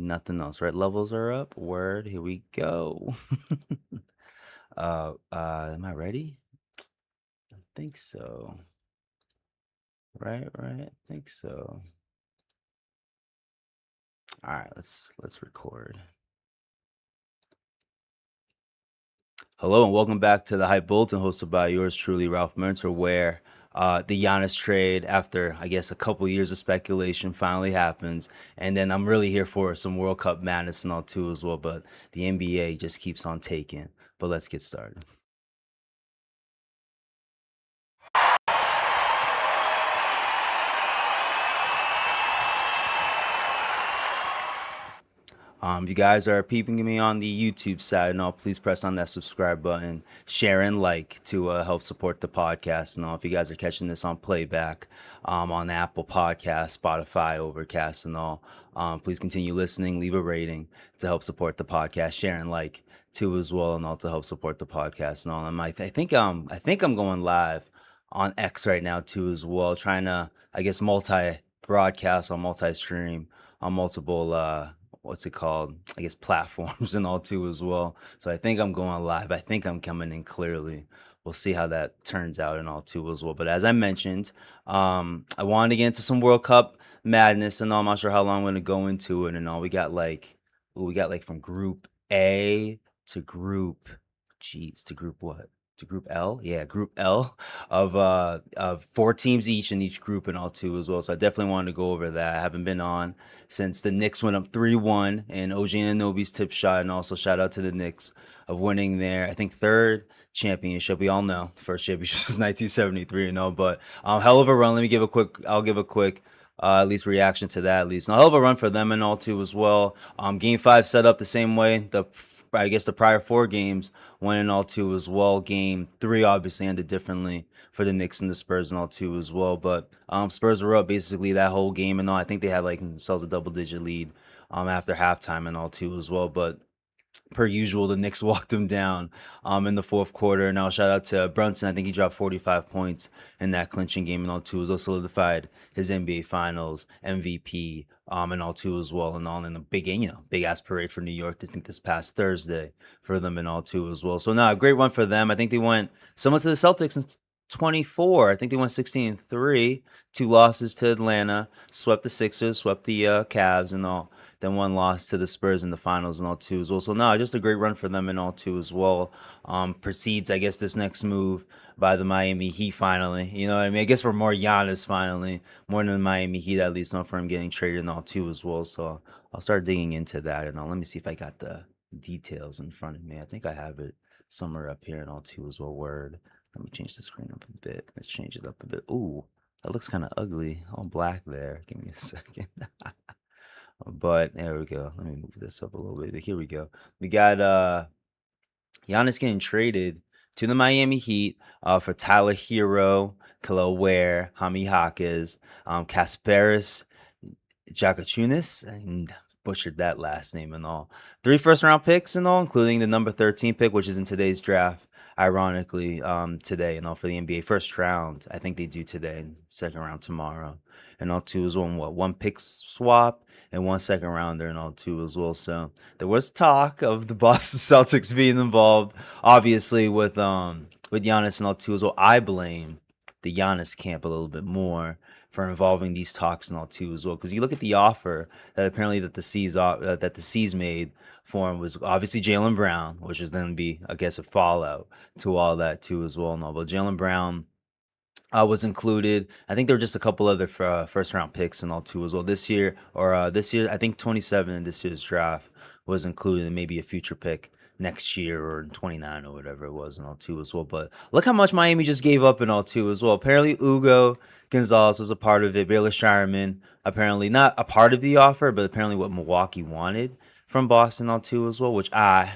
Nothing else, right? Levels are up. Word. Here we go. Am I ready? I think so. Right. I think so. All right, let's record. Hello and welcome back to the Hype Bulletin, hosted by yours truly, Ralph Mercer, where the Giannis trade, after I guess a couple years of speculation, finally happens, and then I'm really here for some World Cup madness and all too as well. But the NBA just keeps on taking. But let's get started. If you guys are peeping me on the YouTube side and all, please press on that subscribe button, share and like to help support the podcast. And all, if you guys are catching this on playback, on Apple Podcasts, Spotify, Overcast, and all, please continue listening. Leave a rating to help support the podcast. Share and like too as well, and all to help support the podcast and all. And I think I'm going live on X right now too as well, trying to multi broadcast on multi stream on multiple what's it called? I guess platforms and all too as well. So I think I'm going live. I think I'm coming in clearly. We'll see how that turns out and all too as well. But as I mentioned, I wanted to get into some World Cup madness and all. I'm not sure how long I'm going to go into it and all. We got like from Group A to Group what? To Group L, yeah, Group L of four teams each in each group and all too as well. So I definitely wanted to go over that. I haven't been on since the Knicks went up 3-1 and OG Anunoby's tip shot, and also shout out to the Knicks of winning their I think third championship. We all know the first championship was 1973 and all, but hell of a run. I'll give a quick at least reaction to that at least. And a hell of a run for them and all too as well. Game 5 set up the same way. The prior 4 games went in all too as well. Game 3 obviously ended differently for the Knicks and the Spurs and all too as well. But Spurs were up basically that whole game and all. I think they had like themselves a double-digit lead after halftime and all too as well. But per usual, the Knicks walked them down in the fourth quarter. Now, shout out to Brunson. I think he dropped 45 points in that clinching game and all too. Also solidified his NBA Finals MVP and all too as well. And all in the big game, big ass parade for New York. I think this past Thursday for them and all too as well. So, a great run for them. I think they went similar to the Celtics in 24. I think they went 16-3. 2 losses to Atlanta. Swept the Sixers, swept the Cavs and all. Then 1 loss to the Spurs in the finals and all too as well. So just a great run for them and all too as well. Precedes, I guess, this next move by the Miami Heat finally. You know what I mean? I guess we're more Giannis finally, more than the Miami Heat at least, not for him getting traded and all too as well. So I'll start digging into that and all. Let me see if I got the details in front of me. I think I have it somewhere up here and all too as well. Word. Let me change the screen up a bit. Let's change it up a bit. Ooh, that looks kind of ugly. All black there. Give me a second. But there we go. Let me move this up a little bit. Here we go. We got Giannis getting traded to the Miami Heat for Tyler Hero, Khalil Ware, Hami Hakas, Kasparis Jakachunis, and butchered that last name and all. 3 first-round picks and all, including the number 13 pick, which is in today's draft. Ironically, today and all for the NBA first round. I think they do today, second round tomorrow, and all two is one pick swap and 1 second rounder and all two as well. So there was talk of the Boston Celtics being involved, obviously with Giannis and all two as well. I blame the Giannis camp a little bit more for involving these talks and all too as well, because you look at the offer that apparently that the C's made for him was obviously Jaylen Brown, which is going to be, I guess, a fallout to all that too as well. No, but Jaylen Brown was included. I think there were just a couple other first round picks and all too as well this year. I think 27 in this year's draft was included, and maybe a future pick next year or 29 or whatever it was and all too as well. But look how much Miami just gave up and all too as well. Apparently Ugo Gonzalez was a part of it. Baylor Shireman apparently not a part of the offer, but apparently what Milwaukee wanted from Boston all too as well, which I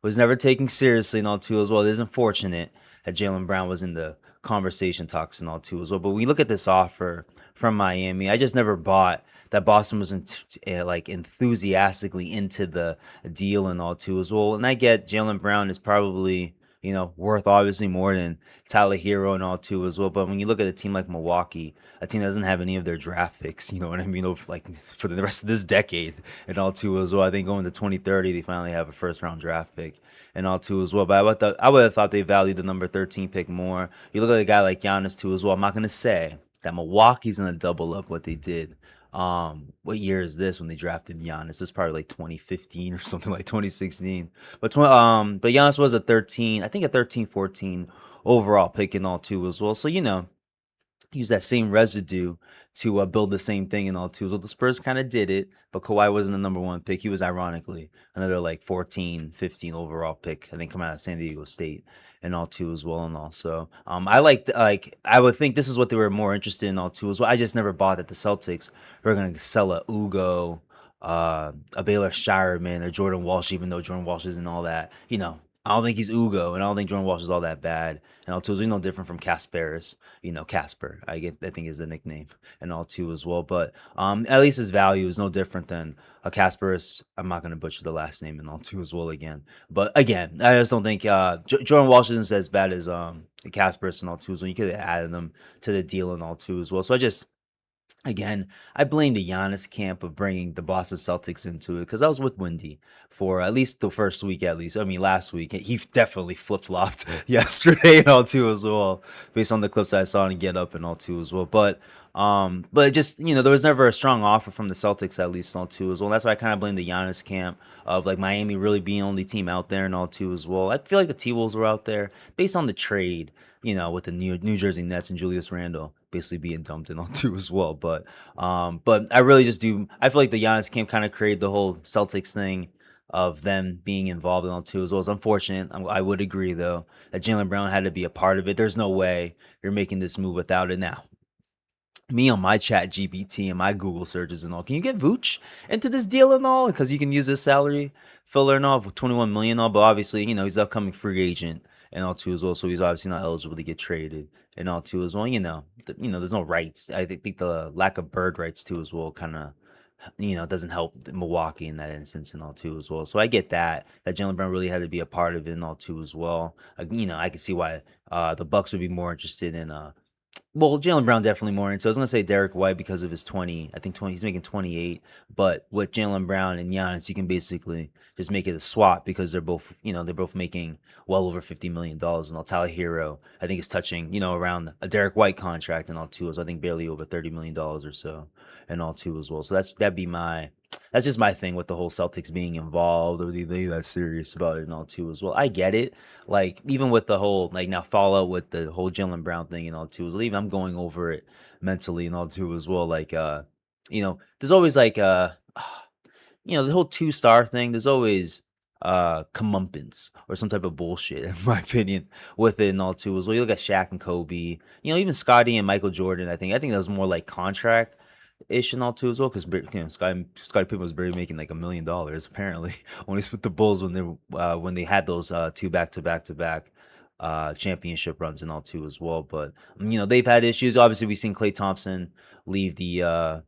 was never taking seriously and all too as well. It is unfortunate that Jaylen Brown was in the conversation talks and all too as well. But when you look at this offer from Miami, I just never bought that Boston was enthusiastically into the deal and all too as well. And I get Jaylen Brown is probably worth obviously more than Tyler Hero and all too as well. But when you look at a team like Milwaukee, a team that doesn't have any of their draft picks, you know what I mean, like for the rest of this decade and all too as well. I think going to 2030, they finally have a first round draft pick and all too as well. But I would have thought they valued the number 13 pick more. You look at a guy like Giannis too as well. I'm not gonna say that Milwaukee's gonna double up what they did. What year is this when they drafted Giannis? This is probably like 2015 or something, like 2016. But Giannis was a 13, I think a 13, 14 overall pick and all too as well. So use that same residue to build the same thing and all too. So the Spurs kind of did it, but Kawhi wasn't the number one pick. He was ironically another like 14, 15 overall pick. I think coming out of San Diego State and all too as well. And also, I would think this is what they were more interested in all too as well. I just never bought that the Celtics were going to sell a Ugo, a Baylor Shireman or Jordan Walsh, even though Jordan Walsh isn't all that, I don't think he's Ugo, and I don't think Jordan Walsh is all that bad. And all too is no different from Kasparis, Casper. I think is the nickname, and all too as well. But at least his value is no different than a Kasparis. I'm not gonna butcher the last name and all too as well again. But again, I just don't think Jordan Walsh isn't as bad as Kasparis and all too as well. You could have added them to the deal and all too as well. So Again, I blame the Giannis camp of bringing the Boston Celtics into it because I was with Wendy for at least the first week, at least. I mean, last week he definitely flip flopped yesterday and all too as well, based on the clips I saw and Get Up and all too as well. But just there was never a strong offer from the Celtics at least and all too as well. And that's why I kind of blame the Giannis camp of like Miami really being the only team out there and all too as well. I feel like the T Wolves were out there based on the trade. With the New Jersey Nets and Julius Randle basically being dumped in on too as well. But I really just do. I feel like the Giannis camp kind of created the whole Celtics thing of them being involved in all too as well. It's unfortunate. I would agree though that Jaylen Brown had to be a part of it. There's no way you're making this move without it now. Me on my chat GPT and my Google searches and all. Can you get Vooch into this deal and all? Because you can use his salary filler and all for 21 million and all. But obviously, he's an upcoming free agent and all too as well. So he's obviously not eligible to get traded and all too as well. There's no rights. I think the lack of bird rights too as well kind of doesn't help Milwaukee in that instance and all too as well. So I get that Jaylen Brown really had to be a part of it and all too as well. I can see why the Bucks would be more interested in Jaylen Brown definitely more into. I was gonna say Derek White because of his 20. I think 20. He's making 28. But with Jaylen Brown and Giannis, you can basically just make it a swap because they're both making well over $50 million. And all Tyler Hero, I think is touching around a Derek White contract and all too. So I think barely over $30 million or so and all too as well. So that's just my thing with the whole Celtics being involved or they that serious about it and all too as well. I get it. Like even with the whole now fallout with the whole Jaylen Brown thing and all too as well. Even I'm going over it mentally and all too as well. There's always the whole 2-star thing. There's always comeuppance or some type of bullshit in my opinion with it and all too as well. You look at Shaq and Kobe, even Scotty and Michael Jordan. I think that was more like contract ish and all too as well because Scottie Pippen was barely making like $1 million apparently when he's with the Bulls when they had those two back-to-back championship runs and all too as well. But they've had issues. Obviously we've seen Klay Thompson leave the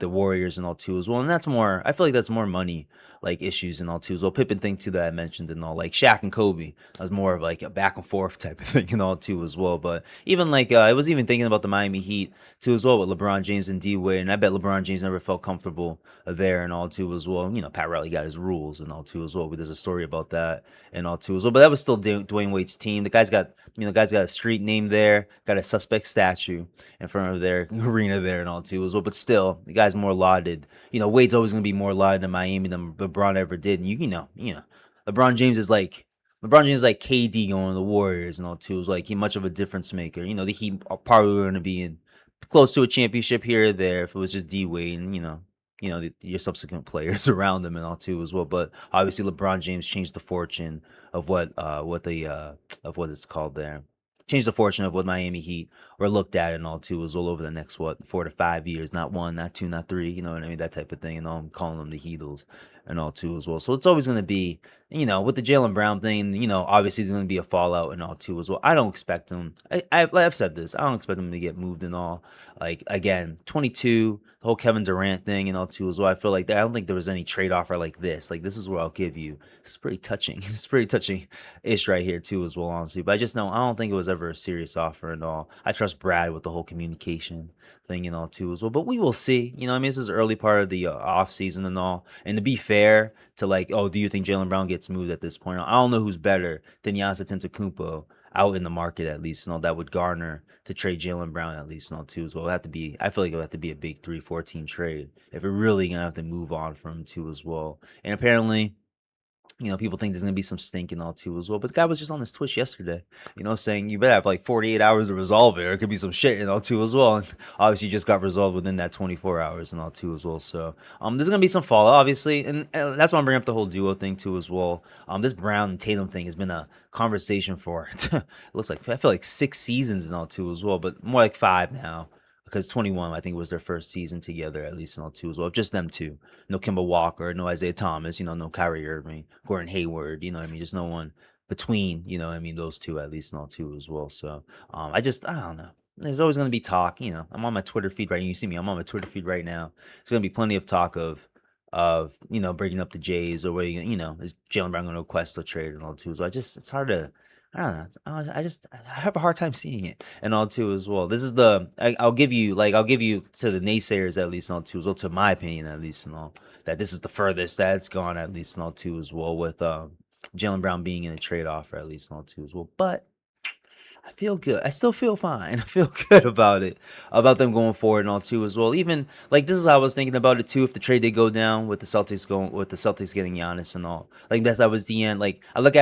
Warriors and all too as well, and I feel like that's more money like issues and all too as well. Pippen thing too that I mentioned and all, like Shaq and Kobe, that was more of like a back and forth type of thing and all too as well. But even I was even thinking about the Miami Heat too as well with LeBron James and D Wade, and I bet LeBron James never felt comfortable there and all too as well. Pat Riley got his rules and all too as well. But there's a story about that and all too as well. But that was still Dwayne Wade's team. The guy's got a street name there, got a suspect statue in front of their arena there and all too as well. But still, the guy's more lauded. Wade's always going to be more lauded in Miami than LeBron ever did. And LeBron James is like KD going to the Warriors and all too. Is like he much of a difference maker. The Heat probably were going to be in close to a championship here or there if it was just D Wade and your subsequent players around them and all too as well. But obviously LeBron James changed the fortune of what it's called there. Changed the fortune of what Miami Heat were looked at and all too as well over the next 4 to 5 years, not 1, not 2, not 3, you know what I mean, that type of thing. And I'm calling them the Heatles and all too as well. So it's always going to be, with the Jaylen Brown thing, obviously there's going to be a fallout and all too as well. I don't expect him. I've said this. I don't expect him to get moved and all. Like again, 22, the whole Kevin Durant thing and all too as well. I feel like I don't think there was any trade offer like this. Like this is what I'll give you. It's pretty touching. It's pretty touching ish right here too as well, honestly. But I just know I don't think it was ever a serious offer and all. I trust Brad with the whole communication thing and all too as well. But we will see. I mean, this is the early part of the off season and all. And to be fair to like, oh, do you think Jaylen Brown gets moved at this point? I don't know who's better than Giannis Antetokounmpo out in the market at least. That would garner to trade Jaylen Brown at least. Too as well. It'll have to be. I feel like it'll have to be a big 3-4 team trade if we're really gonna have to move on from him too as well. And apparently, people think there's gonna be some stink and all too as well. But the guy was just on his Twitch yesterday, saying you better have like 48 hours to resolve it, or it could be some shit and all too as well. And obviously, just got resolved within that 24 hours and all too as well. So, there's gonna be some fallout, obviously, and that's why I'm bringing up the whole duo thing too as well. This Brown and Tatum thing has been a conversation for it looks like I feel like 6 seasons and all too as well, but more like 5 now. Because 21, I think, was their first season together, at least in all two as well. Just them two. No Kemba Walker, no Isaiah Thomas, no Kyrie Irving, Gordon Hayward, what I mean? Just no one between, what I mean, those two, at least in all two as well. So I don't know. There's always going to be talk, I'm on my Twitter feed right now. You see me, I'm on my Twitter feed right now. There's going to be plenty of talk of breaking up the Jays, or where is Jaylen Brown going to request a trade and all too. So it's hard to, I don't know. I have a hard time seeing it and all too as well. This is I'll give you to the naysayers at least and all too as well, to my opinion at least and all, that this is the furthest that it's gone at least and all too as well, with Jaylen Brown being in a trade offer at least and all too as well. But I feel good. I still feel fine. I feel good about them going forward and all too as well. Even like this is how I was thinking about it too. If the trade did go down with the Celtics getting Giannis and all, like that was the end. Like I looked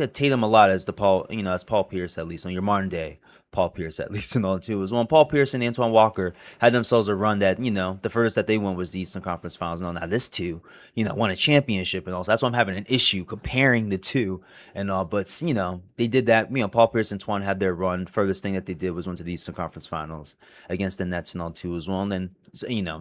at Tatum a lot as as Paul Pierce, at least on your modern day Paul Pierce, at least and all too, as well. And Paul Pierce and Antoine Walker had themselves a run that, the furthest that they went was the Eastern Conference Finals. And now this two, won a championship and all. So that's why I'm having an issue comparing the two and all. But, they did that. Paul Pierce and Antoine had their run. Furthest thing that they did was went to the Eastern Conference Finals against the Nets and all too as well. And then,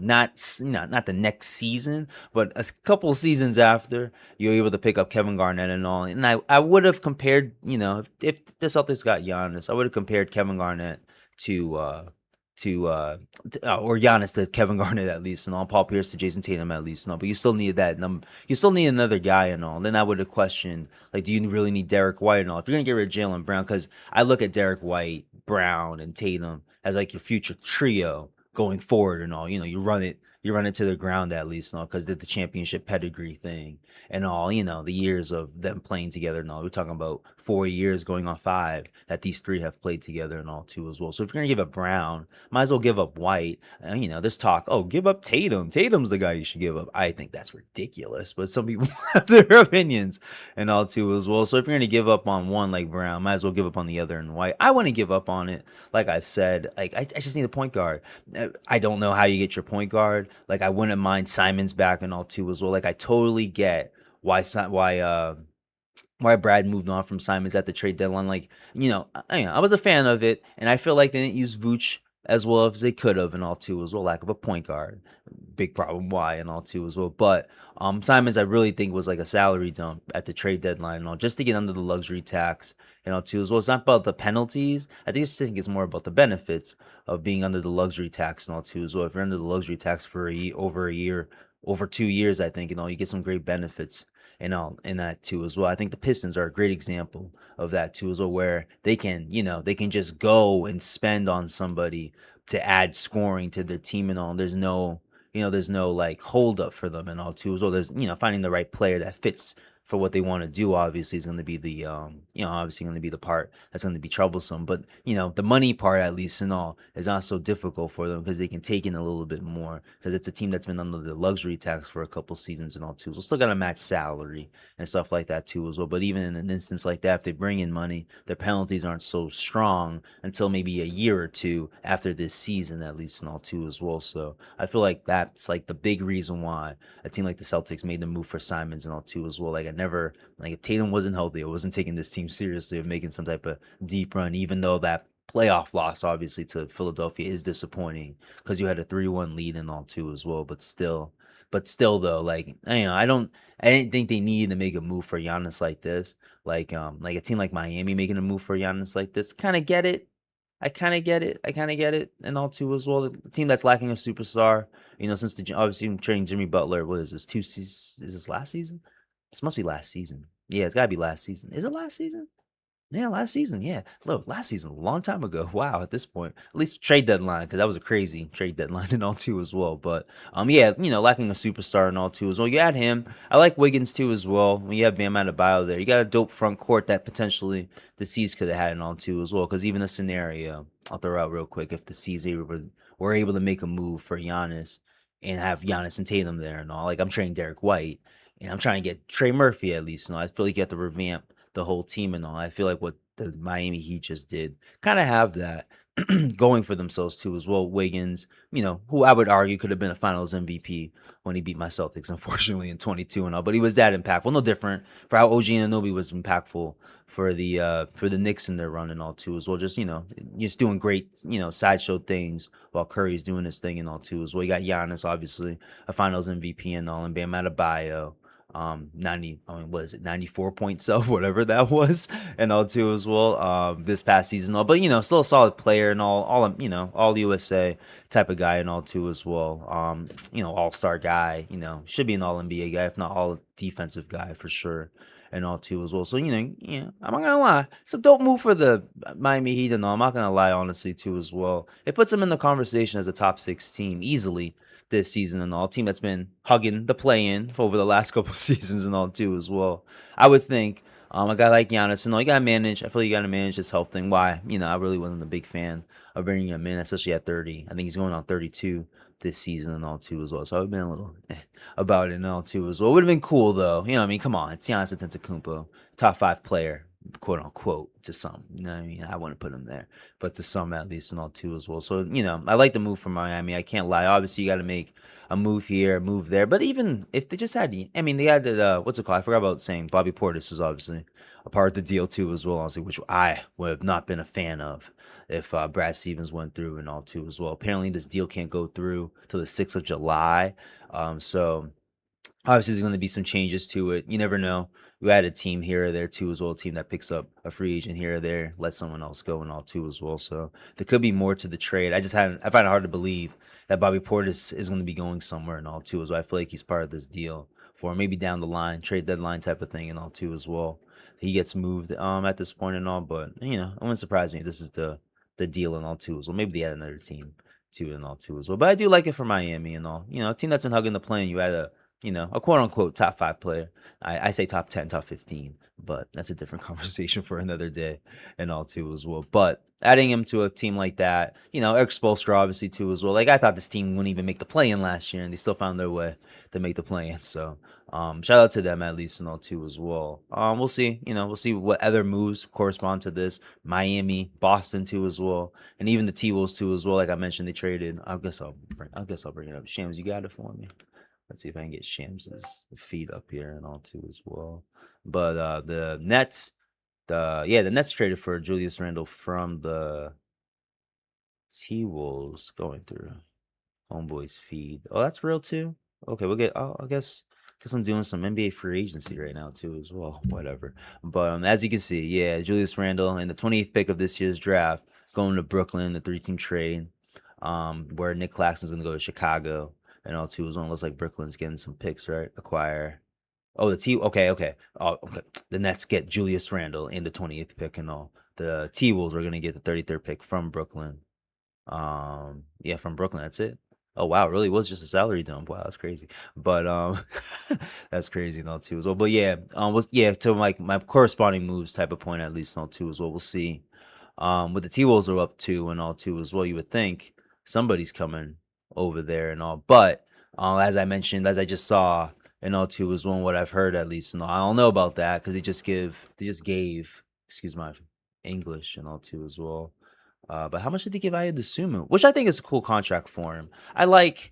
not the next season, but a couple seasons after, you were able to pick up Kevin Garnett and all. And I would have compared, if the Celtics got Giannis, I would have compared Kevin Garnett to or Giannis to Kevin Garnett at least, and all. Paul Pierce to Jason Tatum at least, and all. But you still need that number. You still need another guy and all. And then I would have questioned, like, do you really need Derek White and all? If you're gonna get rid of Jaylen Brown, because I look at Derek White, Brown, and Tatum as like your future trio going forward and all. You run it to the ground at least, and all, because the championship pedigree thing and all. The years of them playing together and all. We're talking about 4 years going on 5 that these three have played together and all too as well. So if you're gonna give up Brown, might as well give up White. There's talk, oh, give up Tatum. Tatum's the guy you should give up. I think that's ridiculous, but some people have their opinions and all too as well. So if you're gonna give up on one like Brown, might as well give up on the other and White. I wouldn't give up on it. Like I've said, like I just need a point guard. I don't know how you get your point guard. Like I wouldn't mind Simon's back and all too as well. Like I totally get why Brad moved on from Simons at the trade deadline. Like, I was a fan of it, and I feel like they didn't use Vooch as well as they could have and all too as well. Lack of a point guard. Big problem why and all too as well. But Simons, I really think, was like a salary dump at the trade deadline and all, just to get under the luxury tax and all too as well. It's not about the penalties. I think it's more about the benefits of being under the luxury tax and all too as well. If you're under the luxury tax for over a year, over 2 years, I think, you get some great benefits and all in that too as well. I think the Pistons are a great example of that too as well, where they can just go and spend on somebody to add scoring to their team and all. There's no like hold up for them and all too as well. There's finding the right player that fits for what they want to do. Obviously is going to be the obviously going to be the part that's going to be troublesome, but the money part, at least and all, is not so difficult for them because they can take in a little bit more, because it's a team that's been under the luxury tax for a couple seasons and all too. So still got to match salary and stuff like that too as well. But even in an instance like that, if they bring in money, their penalties aren't so strong until maybe a year or two after this season, at least and all too as well. So I feel like that's like the big reason why a team like the Celtics made the move for Simons and all too as well. Like if Tatum wasn't healthy, I wasn't taking this team seriously of making some type of deep run, even though that playoff loss obviously to Philadelphia is disappointing because you had a 3-1 lead and all too as well. But still, But still, though, like I didn't think they needed to make a move for Giannis like this. Like a team like Miami making a move for Giannis like this. Kind of get it. I kind of get it. I kind of get it, and all too as well. The team that's lacking a superstar, since obviously trading Jimmy Butler. What is this? 2 seasons? Is this last season? This must be last season. Yeah, it's got to be last season. Is it last season? Yeah, last season. Yeah, look, last season, a long time ago. Wow, at this point, at least trade deadline, because that was a crazy trade deadline and all too as well. But yeah, lacking a superstar and all too as well. You add him. I like Wiggins too as well. When you have Bam Adebayo there, you got a dope front court that potentially the C's could have had and all too as well. Because even the scenario, I'll throw out real quick, if the C's were able to make a move for Giannis and have Giannis and Tatum there and all, like I'm trading Derek White and I'm trying to get Trey Murphy at least. I feel like you have to revamp the whole team and all. I feel like what the Miami Heat just did kind of have that going for themselves too as well. Wiggins, who I would argue could have been a Finals MVP when he beat my Celtics, unfortunately in 22 and all. But he was that impactful. No different for how OG Anunoby was impactful for the Knicks in their run and all too as well. Just doing great sideshow things while Curry's doing his thing and all too as well. You got Giannis, obviously a Finals MVP and all, and Bam Adebayo. 90, I mean, what is it, 94 points of whatever that was, and all too as well, this past season, all, but still a solid player and all USA type of guy and all too as well, all-star guy, should be an all NBA guy, if not all defensive guy for sure, and all too as well. So, I'm not gonna lie, it's a dope move for the Miami Heat and all. I'm not gonna lie, honestly, too as well. It puts them in the conversation as a top 6 team easily this season and all. Team that's been hugging the play-in for over the last couple seasons and all too as well. I would think a guy like Giannis and all, you gotta manage. I feel like you gotta manage his health thing. Why? I really wasn't a big fan of bringing him in, especially at 30. I think he's going on 32 this season and all too as well. So I've been a little about it and all too as well. It would have been cool though. Come on, it's Giannis Antetokounmpo, top 5 player, quote unquote, to some. I wouldn't put him there, but to some at least and all too as well. So, I like the move from Miami. I can't lie. Obviously, you got to make a move here, a move there. But even if they just had, they had what's it called? I forgot about saying Bobby Portis is obviously a part of the deal too as well, honestly, which I would have not been a fan of if Brad Stevens went through and all too as well. Apparently, this deal can't go through till the 6th of July. So obviously, there's going to be some changes to it. You never know. We had a team here or there too as well, a team that picks up a free agent here or there, let someone else go and all too as well. So there could be more to the trade. I find it hard to believe that Bobby Portis is going to be going somewhere and all too as well. I feel like he's part of this deal for maybe down the line, trade deadline type of thing and all too as well. He gets moved at this point and all, but it wouldn't surprise me if this is the deal and all too as well. Maybe they had another team too and all too as well. But I do like it for Miami and all. A team that's been hugging the plane. You had a quote unquote top 5 player. I say top 10, top 15, but that's a different conversation for another day and all too as well. But adding him to a team like that, Eric Spoelstra obviously too as well. Like I thought this team wouldn't even make the play-in last year, and they still found their way to make the play-in. So shout out to them at least and all too as well. We'll see. We'll see what other moves correspond to this. Miami, Boston too as well, and even the T-Wolves too as well. Like I mentioned, they traded. I guess I'll bring it up. Shams, you got it for me. Let's see if I can get Shams's feed up here and all too as well. But the Nets, the Nets traded for Julius Randle from the T-Wolves. Going through Homeboy's feed. Oh, that's real too? Okay, we'll get, I guess I'm doing some NBA free agency right now too as well. Whatever. But as you can see, yeah, Julius Randle in the 28th pick of this year's draft going to Brooklyn, the 3-team trade, where Nick Claxton's going to go to Chicago. And all too, it looks like Brooklyn's getting some picks, right? Acquire. Oh, okay. Oh, okay. The Nets get Julius Randle in the 28th pick and all. The T-Wolves are gonna get the 33rd pick from Brooklyn. From Brooklyn. That's it. Oh wow, it really was just a salary dump. Wow, that's crazy. But that's crazy and all too as well. But to like my corresponding moves type of point at least and all too as well. We'll see. What the T-Wolves are up to and all too as well. You would think somebody's coming over there and all, but as I mentioned, as I just saw and all too was one what I've heard at least, and all, I don't know about that because they just gave excuse my English and all too as well. But how much did they give Ayo Dosunmu? Which I think is a cool contract for him. I like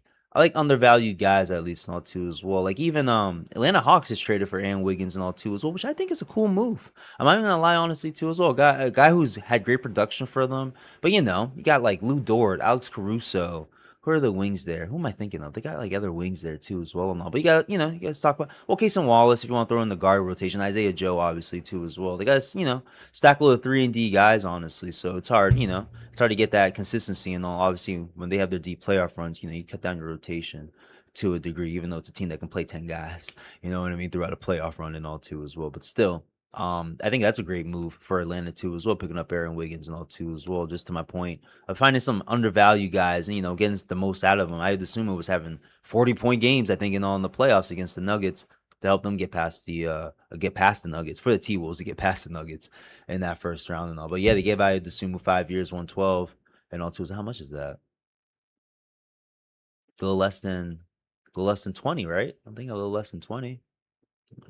undervalued guys at least and all too as well. Like even Atlanta Hawks is traded for Aaron Wiggins and all too as well, which I think is a cool move. I'm not even gonna lie honestly too as well. A guy who's had great production for them, but you got like Lou Dort, Alex Caruso. who are the wings there? Who am I thinking of? They got like other wings there too as well and all. But you guys talk about Casey Wallace if you want to throw in the guard rotation. Isaiah Joe obviously too as well. They got stack a little 3-and-D guys honestly. So it's hard, it's hard to get that consistency and all. Obviously when they have their deep playoff runs, you cut down your rotation to a degree, even though it's a team that can play 10 guys, you know what I mean, throughout a playoff run and all too as well. But still, I think that's a great move for Atlanta too as well, picking up Aaron Wiggins and all too as well. Just to my point of finding some undervalued guys and getting the most out of them. I'd assume it was having 40-point games, I think, in all in the playoffs against the Nuggets to help them get past the Nuggets, for the T Wolves to get past the Nuggets in that first round and all. But yeah, they gave Ayo Dosunmu 5 years, 112 and all too. So how much is that? A little less than 20, right? I'm thinking a little less than 20.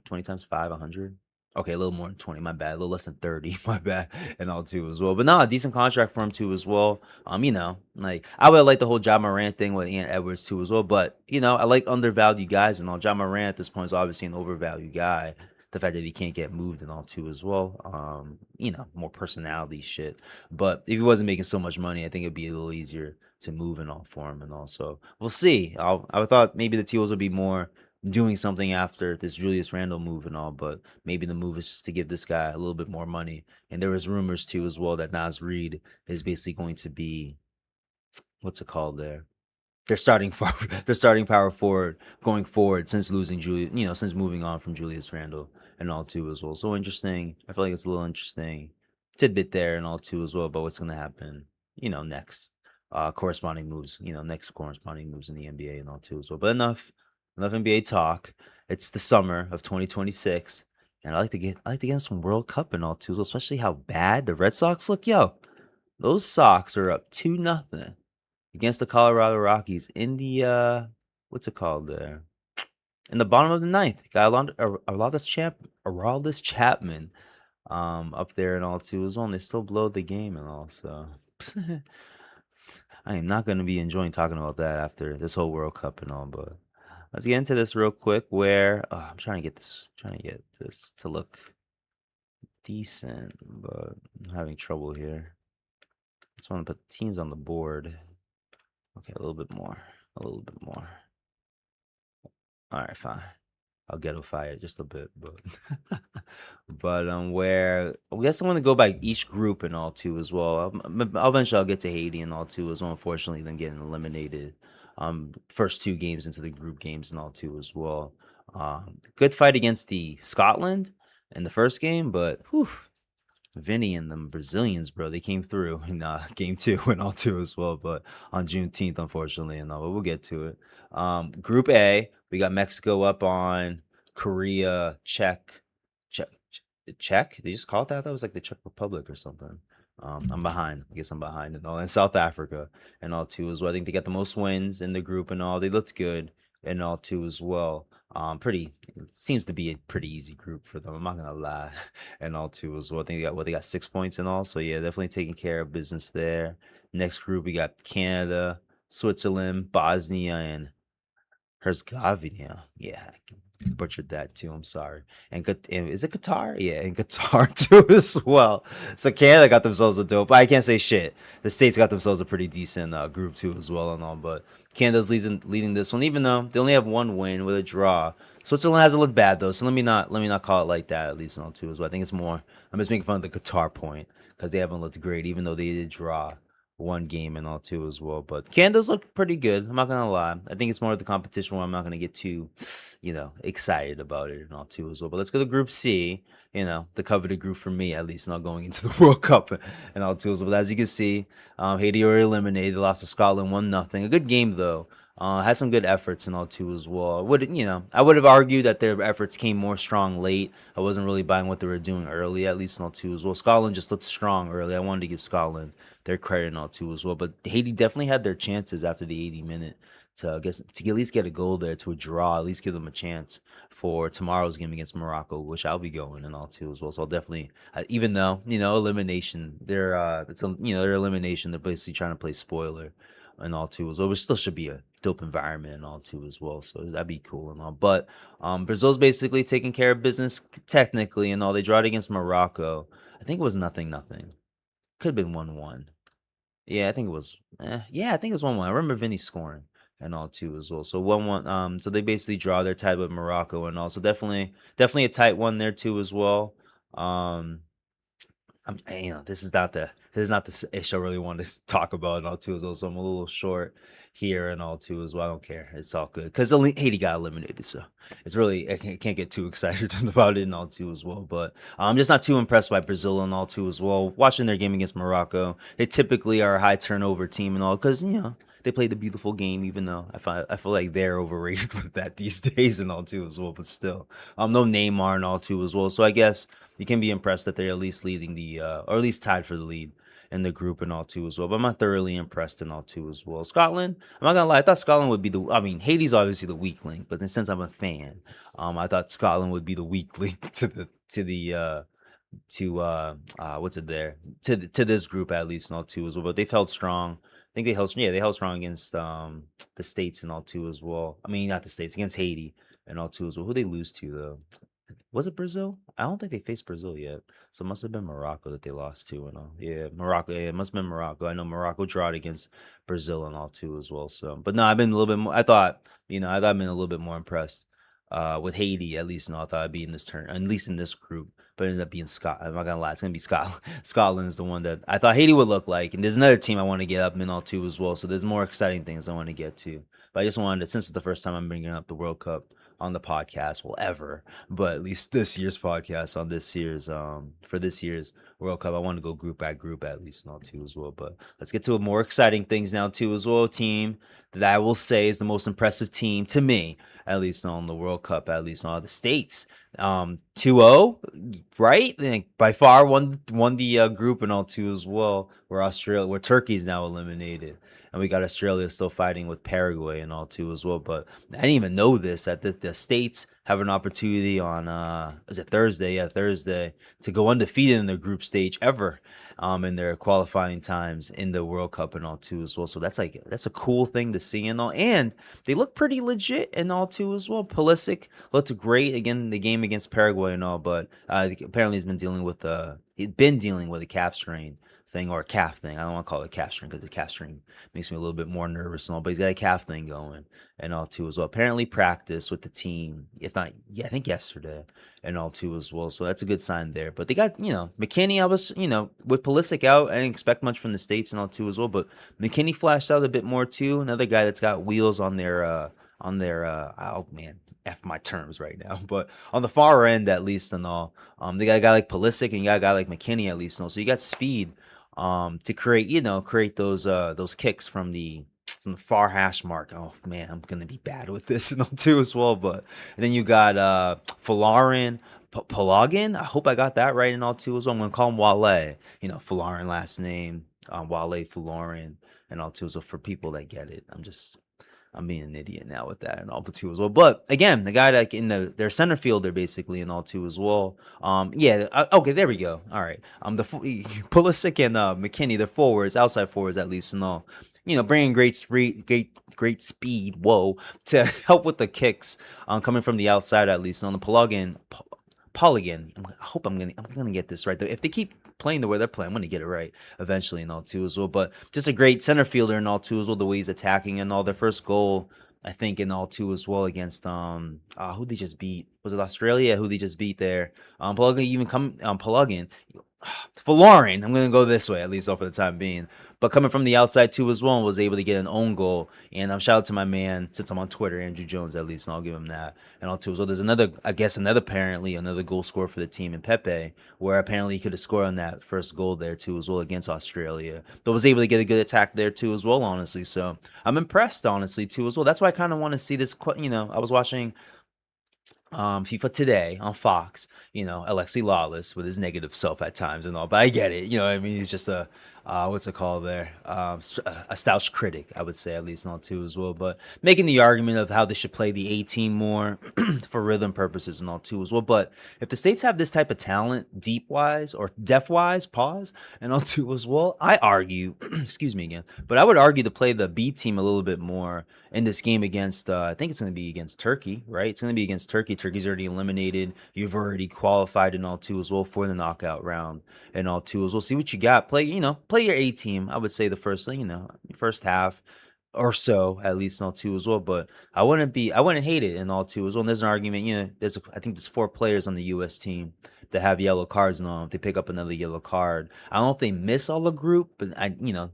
20 times 5, 100. Okay, a little more than 20, my bad. A little less than 30, my bad, and all too as well. But no, a decent contract for him too as well. Like I would like the whole Ja Morant thing with Ant Edwards too as well. But I like undervalued guys and all. Ja Morant at this point is obviously an overvalued guy. The fact that he can't get moved and all too as well. More personality shit. But if he wasn't making so much money, I think it'd be a little easier to move and all for him and all. So we'll see. I thought maybe the Teals would be more doing something after this Julius Randle move and all, but maybe the move is just to give this guy a little bit more money. And there was rumors too as well that Naz Reid is basically going to be what's it called there? Their starting power forward going forward since losing since moving on from Julius Randle and all too as well. So interesting. I feel like it's a little interesting tidbit there and all too as well about what's gonna happen, next. Corresponding moves, next corresponding moves in the NBA and all too as well. But enough NBA talk. It's the summer of 2026, and I like to get some World Cup and all too, especially how bad the Red Sox look. Yo, those Sox are up 2-0 against the Colorado Rockies in the what's it called there? In the bottom of the ninth. Got Aroldis Chapman up there and all too as well. And they still blow the game and all. So I am not going to be enjoying talking about that after this whole World Cup and all, but. Let's get into this real quick where I'm trying to get this to look decent, but I'm having trouble here. Just want to put teams on the board. Okay, a little bit more. All right, fine. I'll ghetto-fy it just a bit, but where I guess I'm gonna go by each group and all too as well. Eventually I'll get to Haiti and all too as well. Unfortunately, them getting eliminated. First 2 games into the group games and all too as well. Good fight against the Scotland in the first game, but whew, Vinny and them Brazilians, bro, they came through in game 2 and all too as well. But on Juneteenth, unfortunately, and all, but we'll get to it. Group A, we got Mexico up on Korea, Czech. They just call it that? That was like the Czech Republic or something. I'm behind. I guess I'm behind and all. And South Africa and all too as well. I think they got the most wins in the group and all. They looked good and all too as well. It seems to be a pretty easy group for them. I'm not gonna lie, and all too as well. I think they got 6 points and all. So yeah, definitely taking care of business there. Next group we got Canada, Switzerland, Bosnia, and Herzegovina. Yeah, butchered that too. I'm sorry. And is it Qatar? Yeah, and Qatar too as well. So Canada got themselves a dope. I can't say shit. The States got themselves a pretty decent group too as well and all. But Canada's leading this one, even though they only have 1 win with a draw. Switzerland hasn't looked bad though, so let me not call it like that at least and all too as well. I think it's more. I'm just making fun of the Qatar point because they haven't looked great, even though they did draw 1 game and all too as well. But Canada's look pretty good. I'm not gonna lie. I think it's more of the competition where I'm not gonna get too, excited about it and all too as well. But let's go to Group C. The coveted group for me at least, not going into the World Cup and all too as well. But as you can see, Haiti were eliminated. They lost to Scotland 1-0. A good game though. Had some good efforts and all too as well. I would have argued that their efforts came more strong late. I wasn't really buying what they were doing early, at least and all too as well. Scotland just looked strong early. I wanted to give Scotland their credit and all too as well. But Haiti definitely had their chances after the 80-minute to at least get a goal there, to a draw, at least give them a chance for tomorrow's game against Morocco, which I'll be going and all too as well. So I'll definitely, even though elimination, they're their elimination, they're basically trying to play spoiler and all too as well, which still should be a dope environment and all too as well. So that'd be cool and all. But Brazil's basically taking care of business technically and all. They drawed against Morocco. I think it was 0-0. Could have been 1-1. Yeah, I think it was. Yeah, I think it was 1-1. I remember Vinny scoring and all too as well. So 1-1. So they basically draw their tie with Morocco and all. So definitely a tight one there too as well. Um, this is not the issue I really want to talk about and all too as well. So I'm a little short here and all too as well. I don't care. It's all good because Haiti got eliminated, so it's really I can't get too excited about it and all too as well. But I'm just not too impressed by Brazil and all too as well. Watching their game against Morocco, they typically are a high turnover team and all because they play the beautiful game, even though I feel like they're overrated with that these days and all too as well. But still, no Neymar and all too as well. So I guess you can be impressed that they're at least leading or at least tied for the lead in the group and all too as well. But I'm not thoroughly impressed and all too as well. Scotland, I'm not gonna lie, I thought Scotland would be I mean, Haiti's obviously the weak link, but then since I'm a fan, I thought Scotland would be the weak link to what's it there to this group at least and all too as well. But they've held strong. I think they held strong against the States and all too as well. I mean, not the States, against Haiti and all too as well. Who they lose to though? Was it Brazil? I don't think they faced Brazil yet. So it must have been Morocco that they lost to and all. Yeah, Morocco. Yeah, it must have been Morocco. I know Morocco drawed against Brazil and all too as well. So, but no, I've been a little bit more. I thought I've been a little bit more impressed with Haiti at least. No, I thought I'd be in this turn, at least in this group. But it ended up being Scotland. I'm not gonna lie, it's gonna be Scotland. Scotland is the one that I thought Haiti would look like, and there's another team I want to get up in all too as well. So there's more exciting things I want to get to. But I just wanted to, since it's the first time I'm bringing up the World Cup on the podcast, well, ever, but at least this year's podcast on this year's for this year's World Cup, I want to go group by group at least and all too as well. But let's get to more exciting things now too as well. Team that I will say is the most impressive team to me, at least on the World Cup, at least on the States. 2-0, right? Like, by far won the group and all too as well. Where Turkey's now eliminated, and we got Australia still fighting with Paraguay and all too as well. But I didn't even know this that the States have an opportunity on is it Thursday? Yeah, Thursday to go undefeated in the group stage ever. In their qualifying times in the World Cup and all too as well. So that's a cool thing to see and all. And they look pretty legit and all too as well. Pulisic looked great again in the game against Paraguay and all, but apparently he's been dealing with a calf strain thing or a calf thing. I don't want to call it a calf strain because the calf strain makes me a little bit more nervous and all, but he's got a calf thing going and all too as well. Apparently practiced with the team, if not, yeah, I think yesterday and all too as well. So that's a good sign there. But they got, McKinney, with Pulisic out, I didn't expect much from the States and all too as well, but McKinney flashed out a bit more too. Another guy that's got wheels on their oh man, F my terms right now, but on the far end at least and all, they got a guy like Pulisic and you got a guy like McKinney at least and all. So you got speed to create those kicks from the far hash mark. Oh man, I'm gonna be bad with this and all too as well. But and then you got Falarin, Pelagin. I hope I got that right and all too as well. I'm gonna call him Wale. Falarin last name, Wale Falarin and all too as well for people that get it. I'm being an idiot now with that and all too as well. But again, the guy like in their center fielder basically and all too as well. Yeah. Okay, there we go. All right. Pulisic and McKinney, the forwards, outside forwards at least and all. Bringing great speed. Whoa, to help with the kicks. Coming from the outside at least on the plug-in. Polygon. I hope I'm gonna get this right though. If they keep playing the way they're playing, I'm gonna get it right eventually and all too as well. But just a great center fielder and all too as well. The way he's attacking and all. Their first goal, I think, and all too as well against who they just beat. Was it Australia? Who they just beat there? Plug-in. Falarin, I'm gonna go this way at least for the time being. But coming from the outside too as well, was able to get an own goal. And shout out to my man, since I'm on Twitter, Andrew Jones at least, and I'll give him that. And all too as well. There's another goal scorer for the team in Pepe, where apparently he could have scored on that first goal there too as well against Australia. But was able to get a good attack there too as well, honestly. So I'm impressed honestly too as well. That's why I kind of want to see this. I was watching FIFA Today on Fox, Alexi Lawless with his negative self at times and all, but I get it, what I mean? He's just what's it called there? A staunch critic, I would say, at least not too as well, but making the argument of how they should play the A team more for rhythm purposes and all too as well. But if the States have this type of talent, deep wise or depth wise, pause, and all too as well, I argue, excuse me again, but I would argue to play the B team a little bit more in this game against, I think it's going to be against Turkey, right? It's going to be against Turkey. Turkey's already eliminated. You've already qualified and all too as well for the knockout round and all too as well. See what you got. Play play your A team. I would say the first half or so at least in all two as well. But I wouldn't hate it in all two as well. And there's an argument, I think there's 4 players on the U.S. team that have yellow cards and all. If they pick up another yellow card, I don't know if they miss all the group, but they're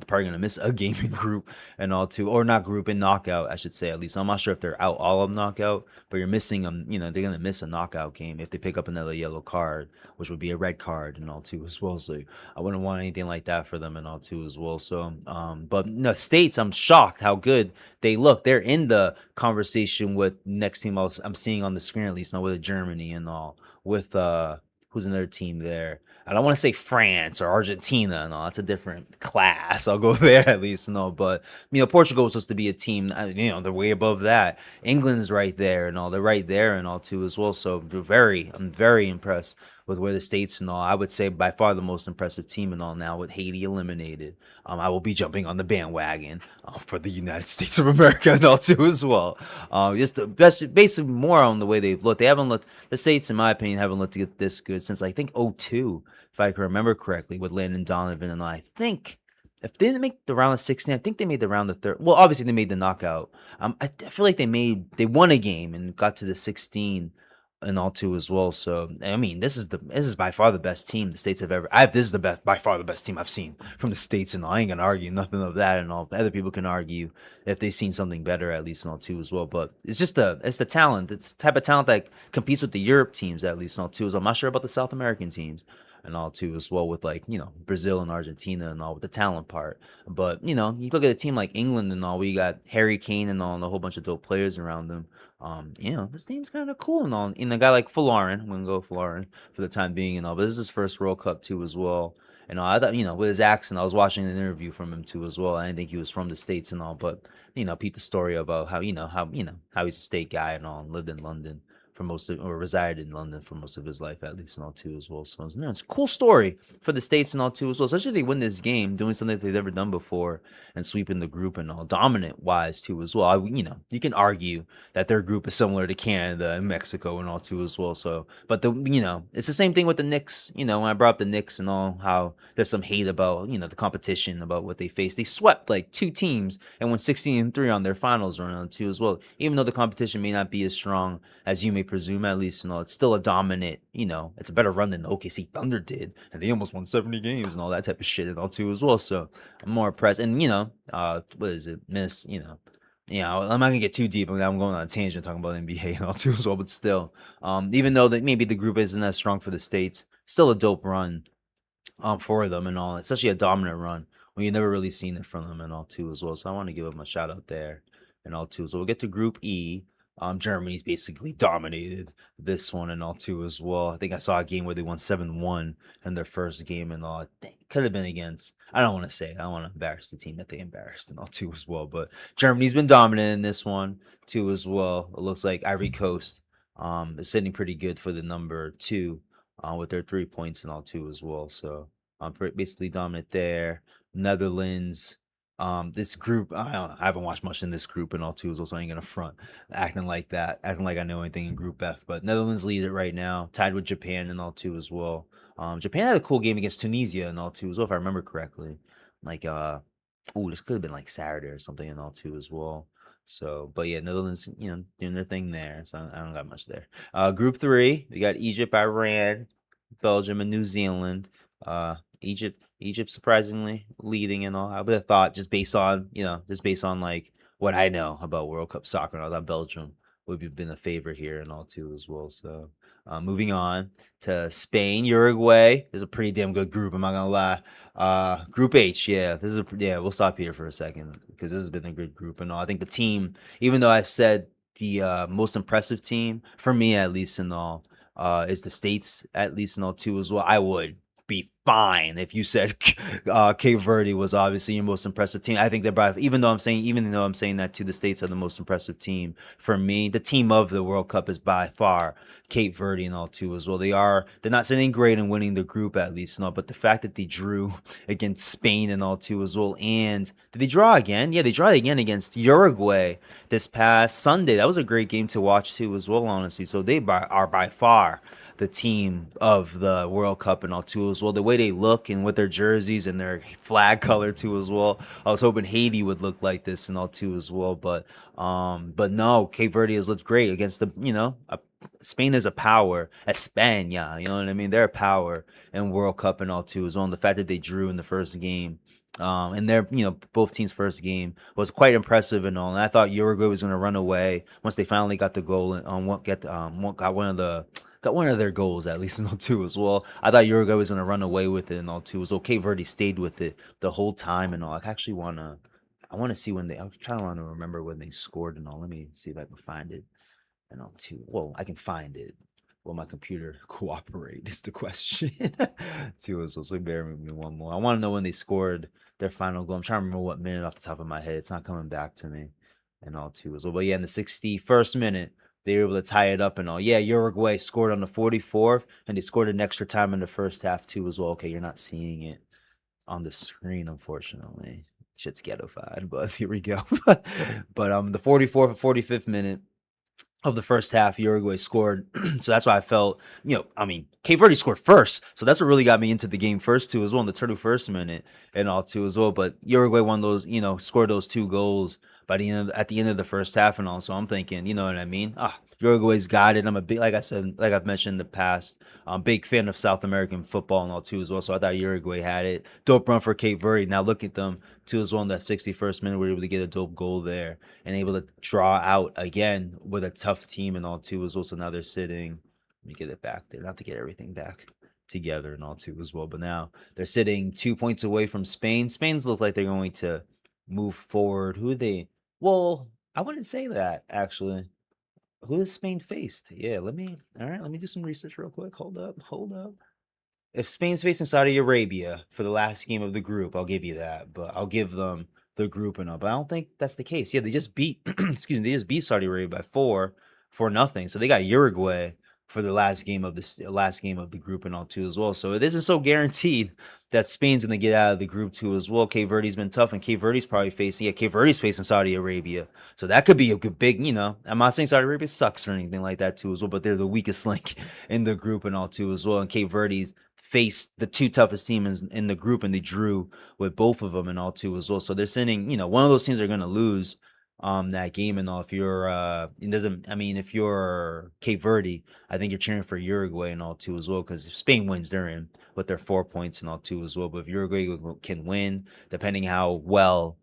probably gonna miss a gaming group and all two, or not group in knockout, I should say at least. I'm not sure if they're out all of knockout, but you're missing them. They're gonna miss a knockout game if they pick up another yellow card, which would be a red card and all two as well. So I wouldn't want anything like that for them and all too as well. So, but no, States, I'm shocked how good they look. They're in the conversation with next team I'm seeing on the screen at least now with Germany and all with who's another team there. I don't want to say France or Argentina and all. That's a different class. I'll go there at least, but Portugal was supposed to be a team. They're way above that. England's right there and all. They're right there and all too as well. So I'm very impressed with where the States and all. I would say by far the most impressive team and all now with Haiti eliminated. I will be jumping on the bandwagon for the United States of America and all too as well. Just the best, basically more on the way they've looked. They haven't looked, the States in my opinion haven't looked this good since I think '02, if I can remember correctly, with Landon Donovan and all. I think if they didn't make the round of 16, I think they made the round of third. Well, obviously they made the knockout. I feel like they won a game and got to the 16 and all too as well. So I mean, this is by far the best team the States have ever. This is by far the best team I've seen from the States, and I ain't gonna argue nothing of that. And all other people can argue if they've seen something better at least and all too as well. But it's the talent. It's the type of talent that competes with the Europe teams at least and all too as well. I'm not sure about the South American teams and all too as well with Brazil and Argentina and all with the talent part. But you look at a team like England and all, we got Harry Kane and all and a whole bunch of dope players around them. This team's kind of cool and all. And a guy like Folarin, I'm gonna go Folarin for the time being and all. But this is his first World Cup too as well. And I thought, with his accent, I was watching an interview from him too as well. I didn't think he was from the States and all, but peep the story about how how he's a state guy and all, and lived in London for or resided in London for most of his life at least and all too as well. So it's a cool story for the States and all too as well, especially if they win this game, doing something that they've never done before and sweeping the group and all, dominant wise too as well. You can argue that their group is similar to Canada and Mexico and all too as well. So, but it's the same thing with the Knicks. When I brought up the Knicks and all, how there's some hate about the competition, about what they faced. They swept like 2 teams and won 16-3 on their finals run on too as well. Even though the competition may not be as strong as you may presume at least, it's still a dominant, it's a better run than the OKC Thunder did, and they almost won 70 games and all that type of shit and all too as well. So I'm more impressed. And what is it, I'm not gonna get too deep. I'm going on a tangent talking about NBA and all too as well, but still, even though that maybe the group isn't as strong for the States, still a dope run for them and all. It's actually a dominant run when you've never really seen it from them and all too as well. So I want to give them a shout out there and all too. So we'll get to Group E. Germany's basically dominated this one and all too as well. I think I saw a game where they won 7-1 in their first game and all. It could have been against, I don't want to embarrass the team that they embarrassed and all too as well. But Germany's been dominant in this one too as well. It looks like Ivory Coast is sitting pretty good for the number 2 with their 3 points and all too as well. So basically dominant there. Netherlands. This group, I haven't watched much in this group and all too, so I ain't gonna front acting like I know anything in Group F. But Netherlands lead it right now, tied with Japan and all too as well. Japan had a cool game against Tunisia and all too as well, if I remember correctly. This could have been like Saturday or something and all too as well. So, but yeah, Netherlands, doing their thing there. So I don't got much there. Group 3, we got Egypt, Iran, Belgium, and New Zealand. Egypt surprisingly leading and all. I would have thought just based on like what I know about World Cup soccer and all that, Belgium would have been a favorite here and all too as well. So moving on to Spain, Uruguay is a pretty damn good group. I'm not gonna lie. Group H, we'll stop here for a second because this has been a good group and all. I think the team, even though I've said the most impressive team for me at least and all, is the States at least and all too as well. I would be fine if you said Cape Verde was obviously your most impressive team. I think they're even though I'm saying that too, the States are the most impressive team. For me, the team of the World Cup is by far Cape Verde and all too as well. They're not sitting great and winning the group at least, no, but the fact that they drew against Spain and all too as well. And did they draw again? Yeah, they draw again against Uruguay this past Sunday. That was a great game to watch too as well, honestly. So they are by far the team of the World Cup and all too as well. The way they look and with their jerseys and their flag color too as well. I was hoping Haiti would look like this and all too as well, but no, Cape Verde has looked great against the Spain is a power. España, you know what I mean? They're a power in World Cup and all too as well. And the fact that they drew in the first game, and their both teams' first game was quite impressive and all. And I thought Uruguay was going to run away once they finally got the goal and got one of their goals at least in all two as well. I thought Uruguay was going to run away with it and all two as well. Cape Verde stayed with it the whole time and all. I want to see when I'm trying to remember when they scored and all. Let me see if I can find it and all too. Well, I can find it. Will my computer cooperate is the question. Too as well. So bear with me one more. I want to know when they scored their final goal. I'm trying to remember what minute off the top of my head. It's not coming back to me and all too as well. But yeah, in the 61st minute, they were able to tie it up and all. Yeah, Uruguay scored on the 44th, and they scored an extra time in the first half too as well. Okay, you're not seeing it on the screen, unfortunately. Shit's ghettofied, but here we go. But the 44th and 45th minute of the first half, Uruguay scored. So that's why I felt, Cape Verde scored first. So that's what really got me into the game first, too, as well, in the 31st minute and all, too, as well. But Uruguay won those, scored those 2 goals at the end of the first half and all. So I'm thinking, you know what I mean? Uruguay's got it. I'm a big, like I said, like I've mentioned in the past, I'm a big fan of South American football and all too as well. So I thought Uruguay had it. Dope run for Cape Verde. Now look at them too as well in that 61st minute. We were able to get a dope goal there and able to draw out again with a tough team and all too as well. So now they're sitting. Let me get it back there. Not to get everything back together and all too as well. But now they're sitting 2 points away from Spain. Spain's looks like they're going to move forward. Who are they? Well, I wouldn't say that actually. Who has Spain faced? Yeah, let me do some research real quick. Hold up. If Spain's facing Saudi Arabia for the last game of the group, I'll give you that. But I'll give them the group and all. But I don't think that's the case. Yeah, they just beat they just beat Saudi Arabia by 4-0. So they got Uruguay for the last game of the group and all too as well. So it isn't so guaranteed that Spain's gonna get out of the group too as well. Cape Verde's been tough, and Cape Verde's facing Saudi Arabia. So that could be a good big, I'm not saying Saudi Arabia sucks or anything like that too as well, but they're the weakest link in the group and all too as well. And Cape Verde's faced the 2 toughest teams in the group, and they drew with both of them and all too as well. So they're sending, one of those teams are gonna lose that game and all. If you're Cape Verde, I think you're cheering for Uruguay and all too as well, because if Spain wins, they're in with their 4 points and all too as well. But if Uruguay can win, depending how well,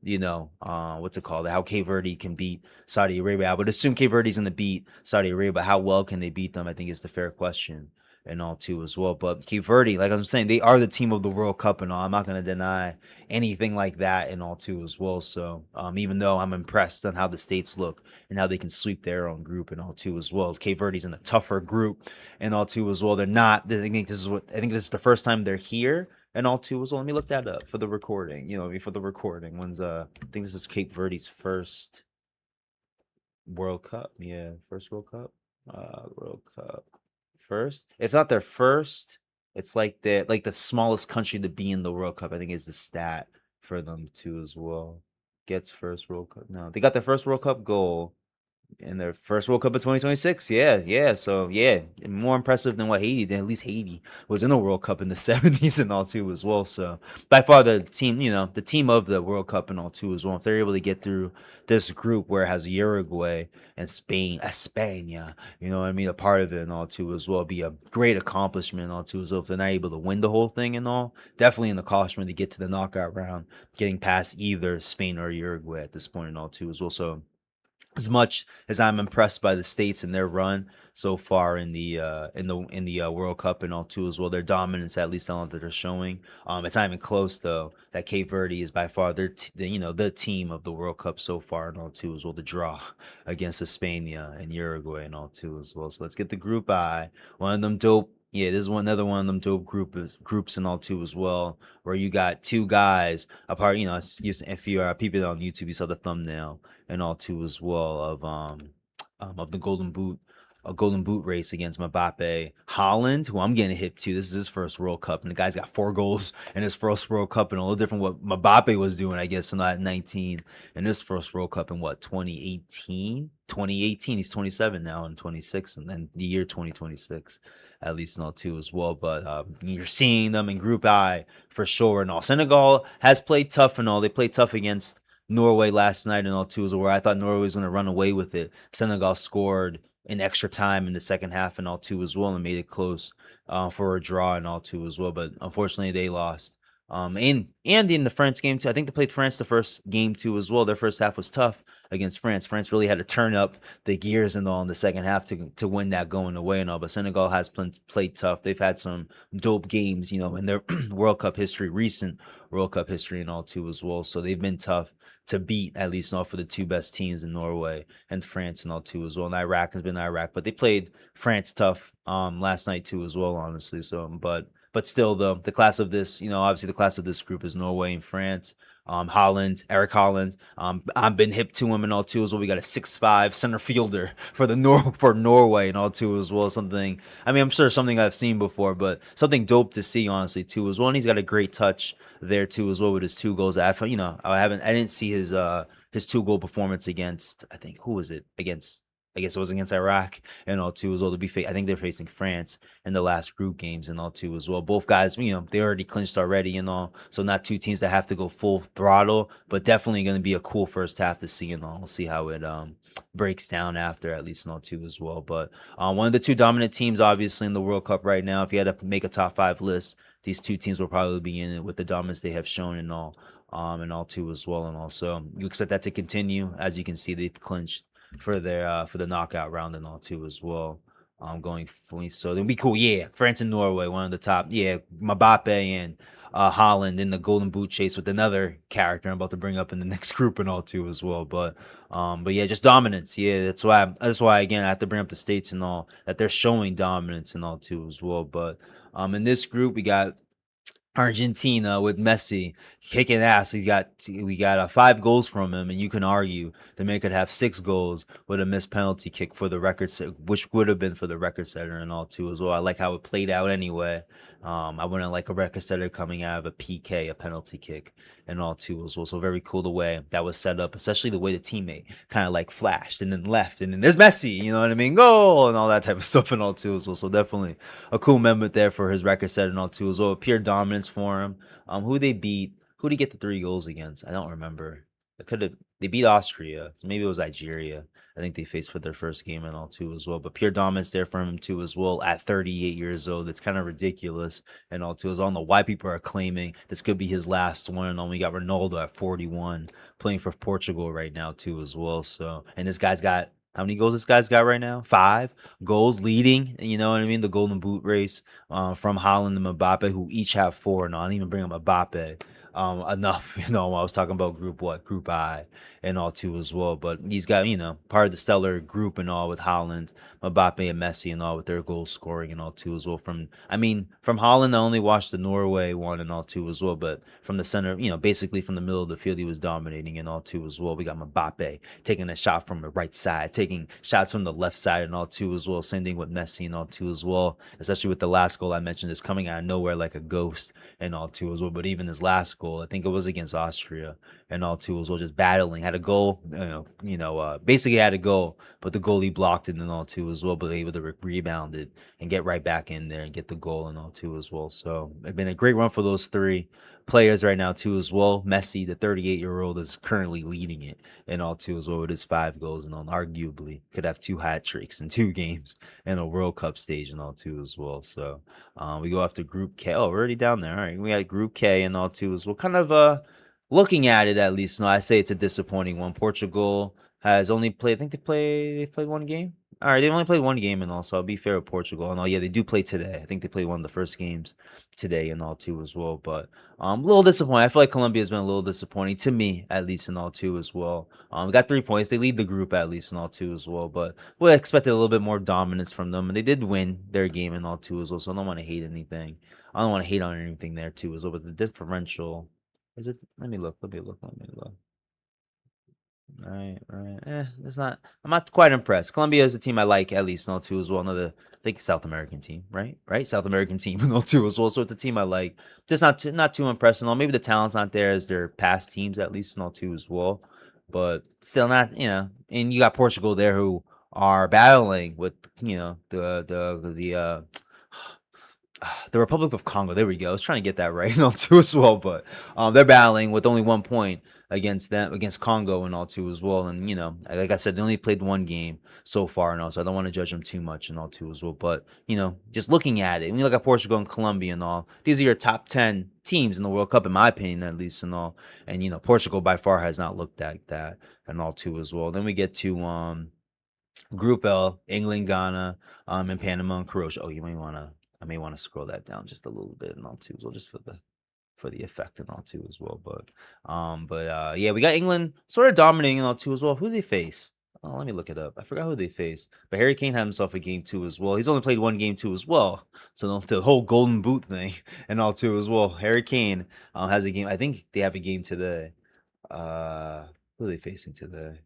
how Cape Verde can beat Saudi Arabia, I would assume Cape Verde's going to beat Saudi Arabia, but how well can they beat them, I think is the fair question and all too as well. But Cape Verde, like I'm saying, they are the team of the World Cup and all. I'm not going to deny anything like that and all too as well. So even though I'm impressed on how the States look and how they can sweep their own group and all too as well, Cape Verde's in a tougher group and all too as well. They're not. I think this is the first time they're here and all too as well. Let me look that up for the recording. For the recording. I think this is Cape Verde's first World Cup. Yeah, first World Cup. World Cup. First, if not their first, it's like the smallest country to be in the World Cup, I think, is the stat for them too as well. Gets first World Cup. No, they got their first World Cup goal in their first World Cup of 2026. Yeah. So yeah, more impressive than what Haiti did. At least Haiti was in the World Cup in the 70s and all too as well. So by far the team, the team of the World Cup and all too as well. If they're able to get through this group where it has Uruguay and Spain, España, a part of it and all too as well, be a great accomplishment and all too as well. If they're not able to win the whole thing and all, definitely an accomplishment to get to the knockout round, getting past either Spain or Uruguay at this point and all too as well. So as much as I'm impressed by the States and their run so far in the World Cup and all too as well, their dominance, at least that they're showing, it's not even close though. That Cape Verde is by far the team of the World Cup so far and all too as well. The draw against España and Uruguay and all too as well. So let's get the Group I. One of them dope. Yeah, this is another one of them dope groups and all too as well, where you got 2 guys apart. If you are people on YouTube, you saw the thumbnail and all too as well of the Golden Boot race against Mbappe. Haaland, who I'm getting hip to. This is his first World Cup, and the guy's got 4 goals in his first World Cup, and a little different what Mbappe was doing, I guess, in that 19 in his first World Cup in 2018. 2018. He's 27 now and 26, and then the year 2026, at least and all too as well. But you're seeing them in Group I for sure and all. Senegal has played tough and all. They played tough against Norway last night and all too, is where I thought Norway was going to run away with it. Senegal scored in extra time in the second half and all too as well, and made it close for a draw and all too as well. But unfortunately, they lost. And in the France game too, I think they played France the first game too as well. Their first half was tough against France. France really had to turn up the gears and all in the second half to win that going away and all. But Senegal has played tough. They've had some dope games, in their World Cup history, recent World Cup history and all too as well. So they've been tough to beat, at least not for the two best teams in Norway and France and all too as well. And Iraq has been Iraq, but they played France tough last night too as well, honestly. So but still the class of this, obviously the class of this group is Norway and France. Haaland, Eric Haaland. I've been hip to him and all too as well. We got a 6'5" center fielder for for Norway and all too as well. Something, I mean, I'm sure something I've seen before, but something dope to see, honestly, too as well. And he's got a great touch there too as well with his 2 goals. I didn't see his 2 goal performance against, I think, who was it against? I guess it was against Iraq and all too as well. I think they're facing France in the last group games and all too as well. Both guys, they already clinched already and all. So not two teams that have to go full throttle, but definitely going to be a cool first half to see and all. We'll see how it breaks down after, at least and all too as well. But one of the two dominant teams, obviously, in the World Cup right now. If you had to make a top 5 list, these two teams will probably be in it with the dominance they have shown and all too as well. And also, you expect that to continue. As you can see, they've clinched for the knockout round and all too as well. Going for so it'll be cool. Yeah, France and Norway, one of the top. Yeah, Mbappe and Haaland in the Golden Boot chase with another character I'm about to bring up in the next group and all too as well. But yeah, just dominance. Yeah, that's why again I have to bring up the States and all that they're showing dominance and all too as well. But in this group we got Argentina with Messi kicking ass. We got 5 goals from him, and you can argue the man could have 6 goals with a missed penalty kick for the record, which would have been for the record setter and all too as well. I like how it played out anyway. I wouldn't like a record setter coming out of a PK, a penalty kick, and all too as well. So very cool the way that was set up, especially the way the teammate kind of like flashed and then left, and then there's Messi, you know what I mean, goal and all that type of stuff and all too as well. So definitely a cool moment there for his record set and all too as well. Pure dominance for him. Who they beat? Who did he get the 3 goals against? I don't remember. They beat Austria. So maybe it was Algeria. I think they faced for their first game and all too as well. But pure dominance there from him too as well at 38 years old. It's kind of ridiculous and all too as well. I don't know why people are claiming this could be his last one. And then we got Ronaldo at 41 playing for Portugal right now too as well. So and this guy's got how many goals this guy's got right now? 5 goals leading, you know what I mean? The Golden Boot race from Haaland and Mbappe, who each have 4. No, I didn't even bring up Mbappe. Enough, I was talking about Group I and all too as well. But he's got, part of the stellar group and all with Haaland, Mbappe and Messi and all with their goal scoring and all too as well. From Haaland, I only watched the Norway one and all too as well. But from the center, basically from the middle of the field, he was dominating and all too as well. We got Mbappe taking a shot from the right side, taking shots from the left side and all too as well. Same thing with Messi and all too as well. Especially with the last goal I mentioned, is coming out of nowhere like a ghost and all too as well. But even his last goal, I think it was against Austria and all too as well, just battling, had a goal, basically had a goal, but the goalie blocked it and all too as well, but able to rebound it and get right back in there and get the goal and all too as well. So it's been a great run for those 3 players right now too as well. Messi, the 38-year-old, is currently leading it and all too as well with his 5 goals and all. Arguably could have 2 hat tricks in 2 games in a World Cup stage and all too as well. So we go after Group K. Oh, we're already down there. All right, we got Group K and all too as well. Kind of looking at it, at least, I say it's a disappointing one. Portugal has only played, I think they've played 1 game. All right, they've only played 1 game and all, so I'll be fair with Portugal. And all, yeah, they do play today. I think they played one of the first games today and all too as well. But a little disappointing. I feel like Colombia has been a little disappointing to me, at least and all too as well. We got 3 points. They lead the group at least and all too as well. But we expected a little bit more dominance from them, and they did win their game and all too as well. So I don't want to hate anything. I don't want to hate on anything there too as well. But the differential is it? Let me look. Right. It's not. I'm not quite impressed. Colombia is a team I like at least, no too as well. Another, I think, South American team, right? South American team, no too as well. So it's a team I like. Just not too impressed. And all. Maybe the talent's not there as their past teams at least, no too as well. but still not, and you got Portugal there who are battling with, the Republic of Congo. There we go. I was trying to get that right and all too as well, but they're battling with only 1 point against them against Congo and all too as well. And like I said, they only played one game so far and all, so I don't want to judge them too much and all too as well. But just looking at it, when you look at Portugal and Colombia and all, these are your top 10 teams in the World Cup, in my opinion, at least and all. And Portugal by far has not looked like that and all too as well. Then we get to Group L, England, Ghana, and Panama and Croatia. Oh, I may want to scroll that down just a little bit and all too as well, just for the effect and all too as well. But yeah, we got England sort of dominating and all too as well. Who do they face? Oh, let me look it up. I forgot who they faced. But Harry Kane had himself a game too as well. He's only played one game too as well. So the whole golden boot thing and all too as well. Harry Kane has a game. I think they have a game today. Who are they facing today?